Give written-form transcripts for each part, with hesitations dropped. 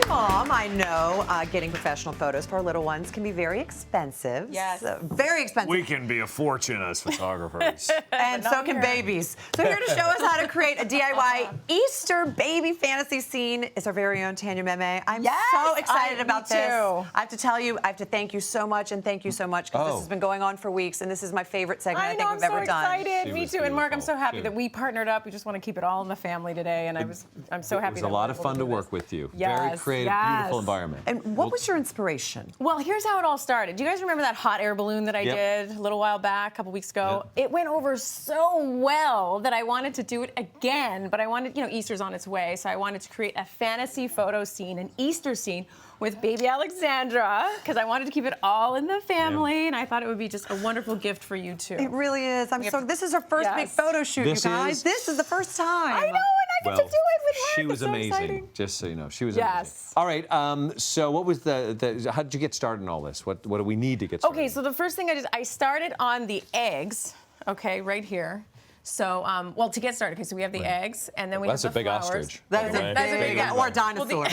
Mom, I know getting professional photos for our little ones can be very expensive. Yes. Very expensive. We can be a fortune as photographers. And so can babies. So here to show us how to create a DIY Easter baby fantasy scene is our very own Tanya Memme. I'm so excited about this. I have to tell you, I have to thank you so much, and thank you so much, because this has been going on for weeks, and this is my favorite segment I think we've ever done. I'm so excited. Me too. And Mark, I'm so happy that we partnered up. We just want to keep it all in the family today, and I'm so happy. It was a lot of fun to work with you. Yes, Very creative, beautiful environment. And what was your inspiration? Well, here's how it all started. Do you guys remember that hot air balloon that I did a little while back, a couple weeks ago? It went over so well that I wanted to do it again, but I wanted, Easter's on its way, so I wanted to create a fantasy photo scene, an Easter scene with baby Alexandra, because I wanted to keep it all in the family, and I thought it would be just a wonderful gift for you too. It really is. This is our first big photo shoot, you guys. This is the first time. I know, and I get to do it with her. She was amazing. Exciting. Just so you know, she was amazing. All right. So what was how did you get started in all this? What do we need to get started? Okay, so the first thing I started on the eggs. Okay, right here. So, well, to get started, so we have the eggs, and then we have the flowers. That's a big ostrich. That's a big, or a dinosaur.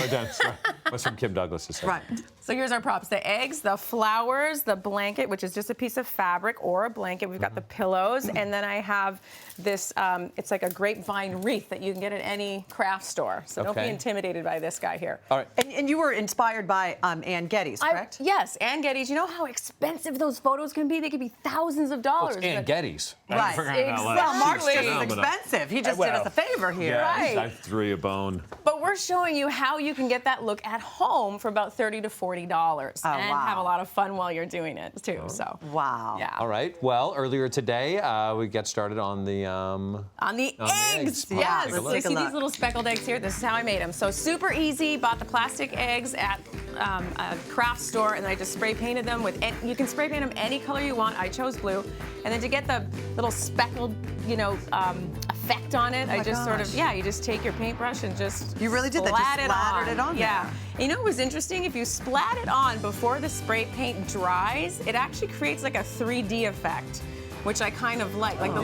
What's from Kim Douglas's head. Right. So here's our props: the eggs, the flowers, the blanket, which is just a piece of fabric or a blanket. We've got the pillows, and then I have this. It's like a grapevine wreath that you can get at any craft store. So don't be intimidated by this guy here. All right. And you were inspired by Ann Getty's, correct? Yes, Ann Getty's. You know how expensive those photos can be? They could be thousands of dollars. Well, it's Ann Getty's. Right. Well, Mark's just as expensive. He just did us a favor here. Yeah, I threw you a bone. But we're showing you how you can get that look at home for about $30 to $40, and have a lot of fun while you're doing it too. So wow. Yeah. All right. Well, earlier today we get started on the eggs. Yes. So you see these little speckled eggs here? This is how I made them. So super easy. Bought the plastic eggs at a craft store, and I just spray painted them with. You can spray paint them any color you want. I chose blue, and then to get the little speckled, effect on it, I just sort of you just take your paintbrush and just you really did that. Just splattered it on. Yeah. You know what was interesting? If you splat it on before the spray paint dries, it actually creates like a 3D effect, which I kind of like. Like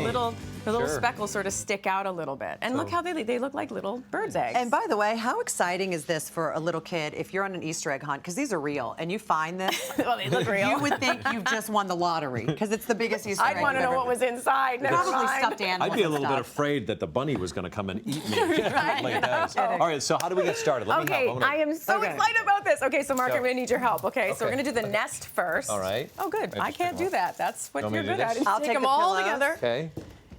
the little speckles sort of stick out a little bit. And look how they look like little bird's eggs. And by the way, how exciting is this for a little kid if you're on an Easter egg hunt, because these are real, and you find this, well, they look real. you would think you've just won the lottery, because it's the biggest Easter egg. I'd want to know what was inside. Probably stuffed animals. I'd be a little bit afraid that the bunny was going to come and eat me. Like it does. All right, so how do we get started? Let me help. I am so excited about this. Okay, so Mark, I'm going to need your help. Okay, so we're going to do the nest first. All right. Oh, good. I can't do that. That's what you're good at. I'll take them all pillows. together. Okay.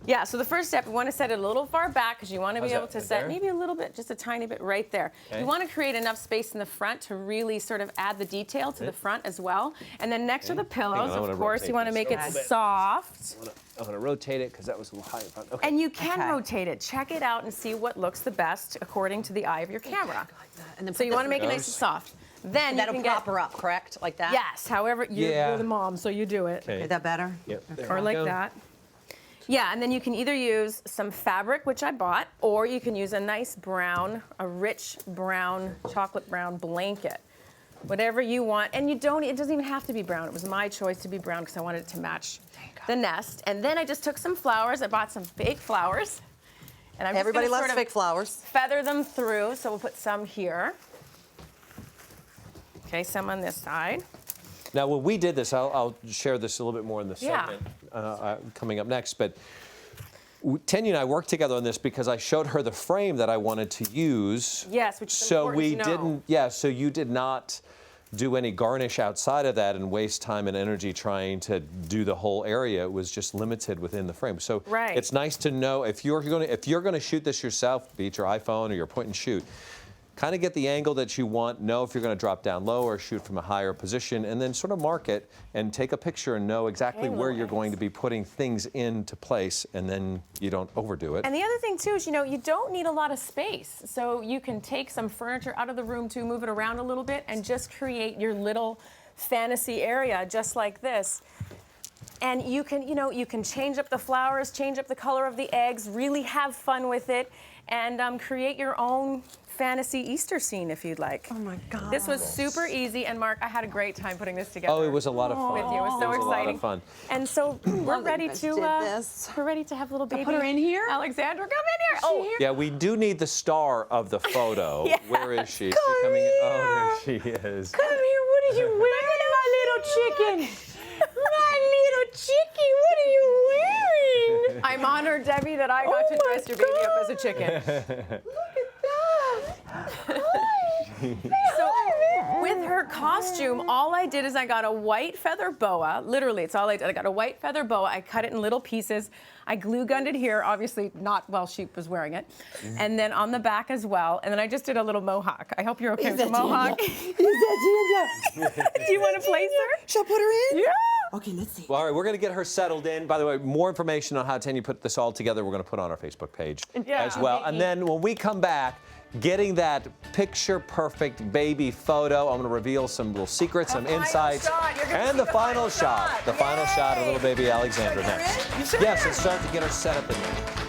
Yeah, so the first step, we want to set it a little far back, because you want to be able to set maybe a little bit, just a tiny bit right there. You want to create enough space in the front to really sort of add the detail to the front as well. And then next to the pillows, of course, you want to make it soft. I'm going to rotate it because that was a little high. Okay. And you can rotate it. Check it out and see what looks the best according to the eye of your camera. And then so you want to make it nice and soft. Then that'll you can prop her up, correct? Like that? Yes, however, you're the mom, so you do it. Is that better? Yep. Or like that. Yeah, and then you can either use some fabric, which I bought, or you can use a nice brown, a rich brown, chocolate brown blanket. Whatever you want. And it doesn't even have to be brown. It was my choice to be brown because I wanted it to match the nest. And then I just took some flowers. I bought some fake flowers. And I'm Everybody just loves sort of fake flowers. Feather them through. So we'll put some here. Okay, some on this side. Now, when we did this, I'll share this a little bit more in the segment coming up next, but Tanya and I worked together on this because I showed her the frame that I wanted to use. Yes, which is important to know. So you did not do any garnish outside of that and waste time and energy trying to do the whole area. It was just limited within the frame. So it's nice to know if you're going to shoot this yourself, be it your iPhone or your point and shoot, kind of get the angle that you want, know if you're going to drop down low or shoot from a higher position, and then sort of mark it and take a picture and know exactly where you're going to be putting things into place, and then you don't overdo it. And the other thing, too, is, you don't need a lot of space. So you can take some furniture out of the room, too, move it around a little bit, and just create your little fantasy area just like this. And you can, you can change up the flowers, change up the color of the eggs, really have fun with it, and create your own fantasy Easter scene if you'd like. Oh my God. This was super easy, and Mark, I had a great time putting this together. Oh, it was a lot of fun. With you, it was so exciting. A lot of fun. And so we're ready to we're ready to have little baby. Put her in here. Alexandra, come in here. Oh, Yeah, we do need the star of the photo. Yes. Where is she? Is she coming in? Oh, there she is. Come here. What are you wearing, my little chicken? My little chickie, what are you wearing? I'm honored, Debbie, that I got to dress your baby up as a chicken. So with her costume, all I did is I got a white feather boa. Literally, it's all I did. I got a white feather boa. I cut it in little pieces. I glue gunned it here, obviously not while she was wearing it. And then on the back as well. And then I just did a little mohawk. I hope you're okay with the mohawk. Is that Tanya? Do you want to place her? Shall I put her in? Yeah. Okay, let's see. Well, all right, we're going to get her settled in. By the way, more information on how Tanya put this all together, we're going to put on our Facebook page as well. And then when we come back, getting that picture-perfect baby photo, I'm going to reveal some little secrets, some insights, and the final shot. The final shot of little baby Alexandra next. Yes, let's start to get her set up in there.